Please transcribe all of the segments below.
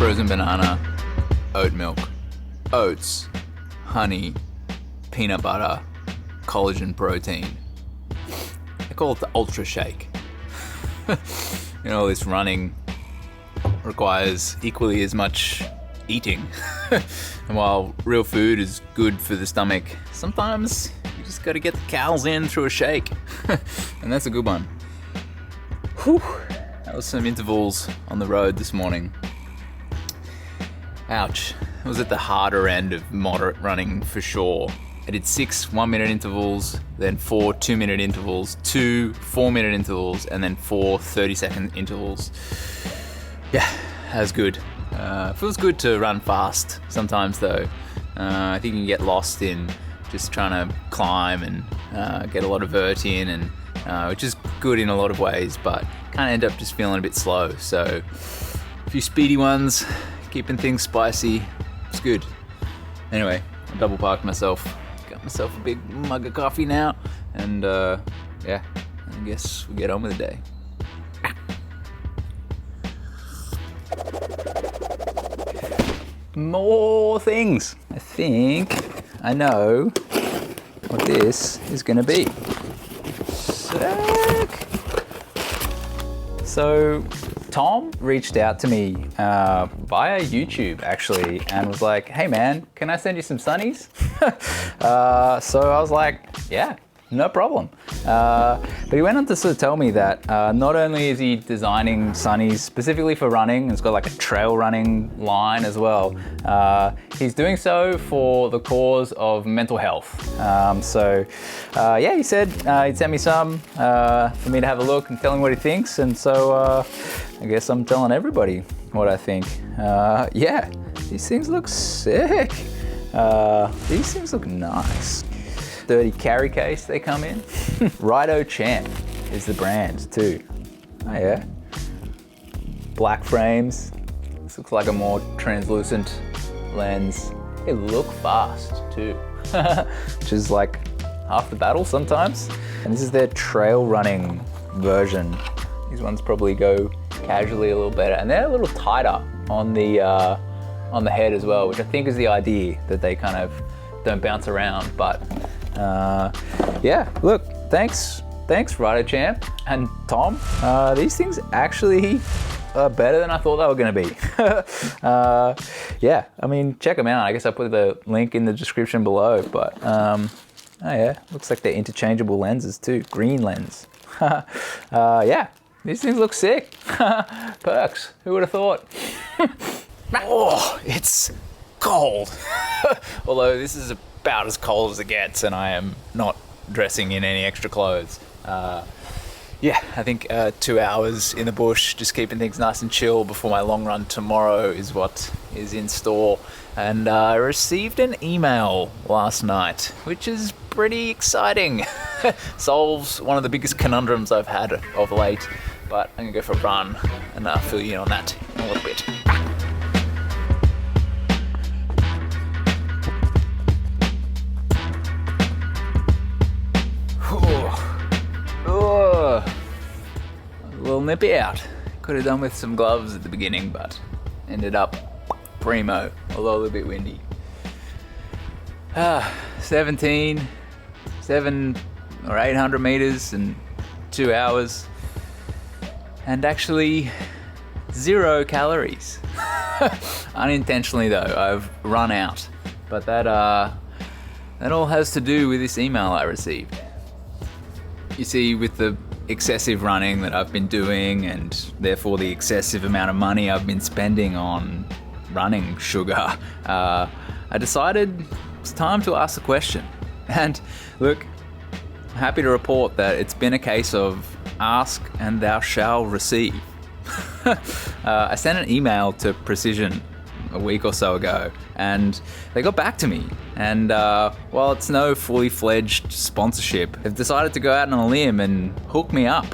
frozen banana, oat milk, oats, honey, peanut butter, collagen protein. They call it the Ultra Shake. All this running requires equally as much eating. And while real food is good for the stomach, sometimes you just gotta get the calories in through a shake. And that's a good one. Whew. That was some intervals on the road this morning. Ouch. It was at the harder end of moderate running for sure. I did 6 1-minute intervals, then 4 2-minute intervals, 2 4-minute intervals, and then 4 30-second intervals. Yeah, that was good. Feels good to run fast sometimes though. I think you can get lost in just trying to climb and get a lot of vert in, and which is good in a lot of ways, but kind of end up just feeling a bit slow. So a few speedy ones, keeping things spicy, it's good. Anyway, I double parked myself, got myself a big mug of coffee now, and yeah, I guess we'll get on with the day. More things. I think I know what this is going to be. Sick. So Tom reached out to me via YouTube actually and was like, hey man, can I send you some sunnies? So I was like, yeah, no problem. But he went on to sort of tell me that not only is he designing sunnies specifically for running, it's got like a trail running line as well. He's doing so for the cause of mental health. So yeah, he said he'd send me some for me to have a look and tell him what he thinks. And so I guess I'm telling everybody what I think. Yeah, these things look sick. These things look nice. 30 carry case they come in. Rido Champ is the brand too. Oh yeah. Black frames. This looks like a more translucent lens. They look fast too, which is like half the battle sometimes. And this is their trail running version. These ones probably go casually a little better, and they're a little tighter on the head as well, which I think is the idea, that they kind of don't bounce around. But yeah, look, thanks Rido Champ and Tom. These things actually are better than I thought they were going to be. Yeah, I mean, check them out. I guess I put the link in the description below, but oh yeah, looks like they're interchangeable lenses too. Green lens. Yeah, these things look sick. Perks, who would have thought? Oh, it's cold. Although this is about as cold as it gets, and I am not dressing in any extra clothes. Yeah, I think 2 hours in the bush, just keeping things nice and chill before my long run tomorrow is what is in store. And I received an email last night, which is pretty exciting. Solves one of the biggest conundrums I've had of late, but I'm gonna go for a run and fill you in on that in a little bit. A little nippy out. Could have done with some gloves at the beginning, but ended up primo, although a little bit windy. 7 or 800 meters in 2 hours, and actually 0 calories. Unintentionally though, I've run out, but that all has to do with this email I received. You see, with the excessive running that I've been doing, and therefore the excessive amount of money I've been spending on running sugar, I decided it's time to ask the question. And look, I'm happy to report that it's been a case of ask and thou shalt receive. I sent an email to Precision a week or so ago, and they got back to me. And while it's no fully fledged sponsorship, they've decided to go out on a limb and hook me up.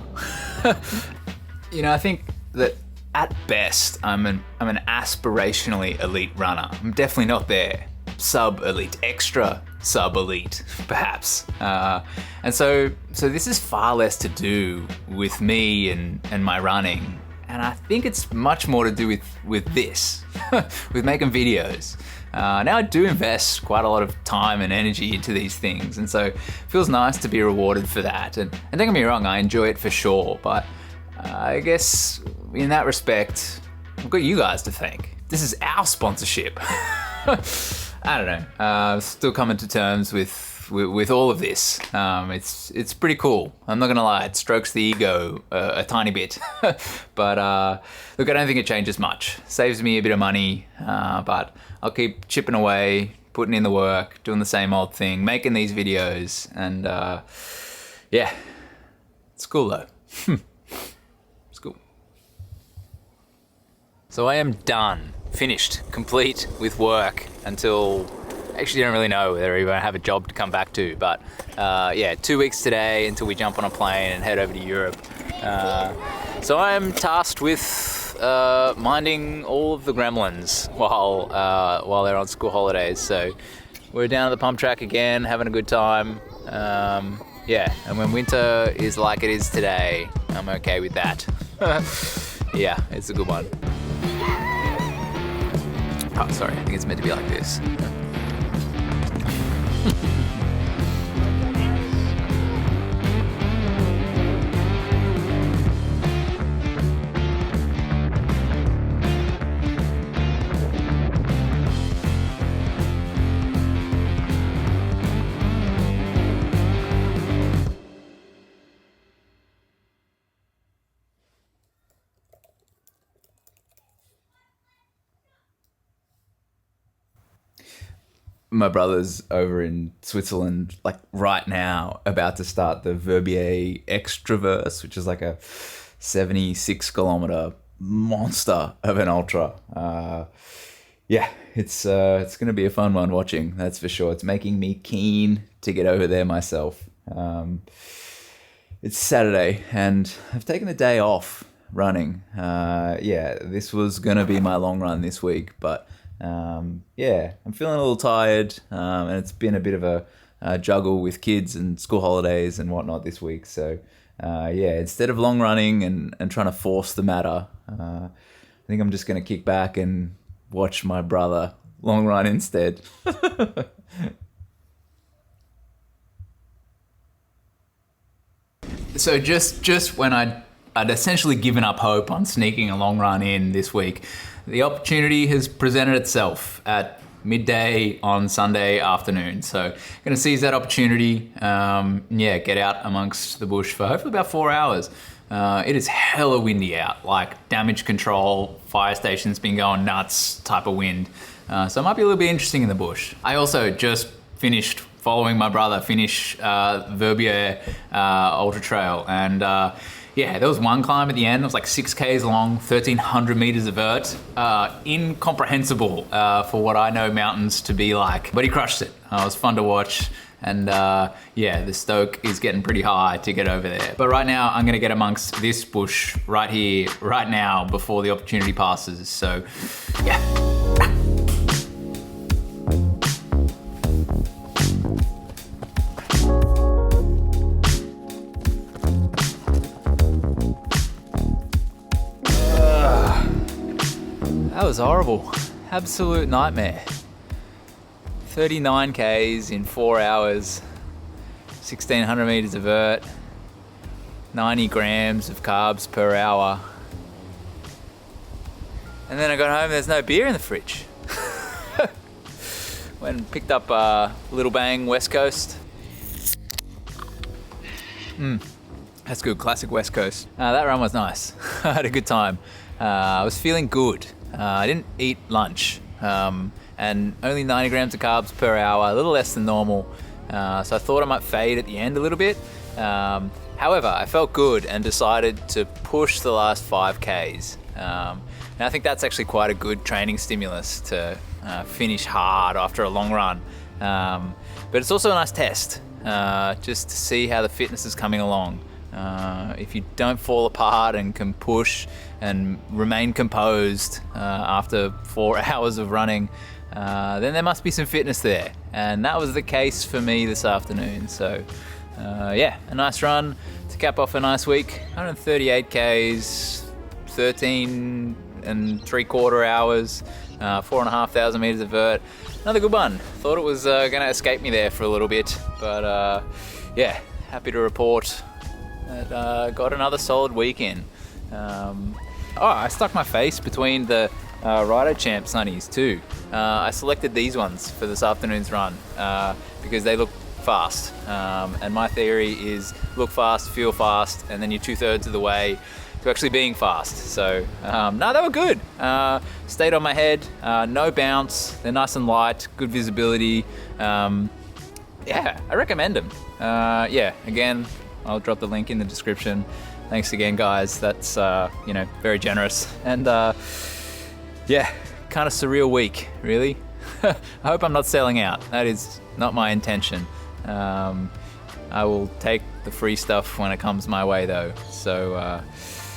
I think that at best, I'm an aspirationally elite runner. I'm definitely not there. Sub-elite, extra sub-elite, perhaps. And so this is far less to do with me and my running, And I think it's much more to do with this, with making videos. Now I do invest quite a lot of time and energy into these things, and so it feels nice to be rewarded for that. And don't get me wrong, I enjoy it for sure, but I guess in that respect, I've got you guys to thank. This is our sponsorship. I don't know. Still coming to terms with all of this. It's pretty cool. I'm not gonna lie, it strokes the ego a tiny bit. But look, I don't think it changes much. Saves me a bit of money, but I'll keep chipping away, putting in the work, doing the same old thing, making these videos, and yeah, it's cool though. It's cool. So I am done, finished, complete with work until, actually don't really know whether I even have a job to come back to, but yeah, 2 weeks today until we jump on a plane and head over to Europe. So I am tasked with minding all of the gremlins while they're on school holidays. So we're down at the pump track again, having a good time. Yeah, and when winter is like it is today, I'm okay with that. Yeah, it's a good one. Oh, sorry, I think it's meant to be like this. My brother's over in Switzerland, like right now, about to start the Verbier Extraverse, which is like a 76-kilometer monster of an ultra. Yeah, it's going to be a fun one watching, that's for sure. It's making me keen to get over there myself. It's Saturday, and I've taken the day off running. Yeah, this was going to be my long run this week, but yeah, I'm feeling a little tired, and it's been a bit of a juggle with kids and school holidays and whatnot this week. So yeah, instead of long running and trying to force the matter, I think I'm just going to kick back and watch my brother long run instead. So just when I'd essentially given up hope on sneaking a long run in this week, the opportunity has presented itself at midday on Sunday afternoon. So going to seize that opportunity, yeah, get out amongst the bush for hopefully about 4 hours. It is hella windy out, like damage control, fire station's been going nuts type of wind. So it might be a little bit interesting in the bush. I also just finished following my brother finish Verbier Ultra Trail, and yeah, there was one climb at the end. It was like 6Ks long, 1,300 meters of vert. Incomprehensible for what I know mountains to be like, but he crushed it. It was fun to watch, and yeah, the stoke is getting pretty high to get over there. But right now, I'm gonna get amongst this bush right here, right now, before the opportunity passes. So, yeah. That was horrible. Absolute nightmare. 39 Ks in 4 hours, 1,600 meters of vert, 90 grams of carbs per hour. And then I got home, there's no beer in the fridge. Went and picked up Little Bang West Coast. That's good, classic West Coast. That run was nice. I had a good time. I was feeling good. I didn't eat lunch, and only 90 grams of carbs per hour, a little less than normal. So I thought I might fade at the end a little bit. However, I felt good and decided to push the last 5Ks. And I think that's actually quite a good training stimulus to finish hard after a long run. But it's also a nice test, just to see how the fitness is coming along. If you don't fall apart and can push and remain composed after 4 hours of running, then there must be some fitness there. And that was the case for me this afternoon. So yeah, a nice run to cap off a nice week. 138 Ks, 13 and 3/4 hours, 4,500 meters of vert. Another good one. Thought it was gonna escape me there for a little bit, but yeah, happy to report that got another solid week in. I stuck my face between the Rider Champ sunnies too. I selected these ones for this afternoon's run because they look fast, and my theory is look fast, feel fast, and then you're 2/3 of the way to actually being fast. So no, they were good. Stayed on my head, no bounce, they're nice and light, good visibility. Yeah, I recommend them. Yeah, again, I'll drop the link in the description. Thanks again, guys. That's you know, very generous. And yeah, kind of surreal week, really. I hope I'm not selling out. That is not my intention. I will take the free stuff when it comes my way, though. So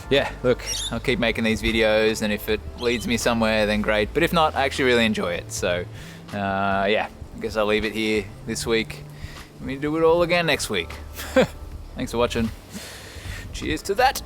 yeah, look, I'll keep making these videos, and if it leads me somewhere, then great. But if not, I actually really enjoy it. So yeah, I guess I'll leave it here this week. Let me do it all again next week. Thanks for watching. Cheers to that.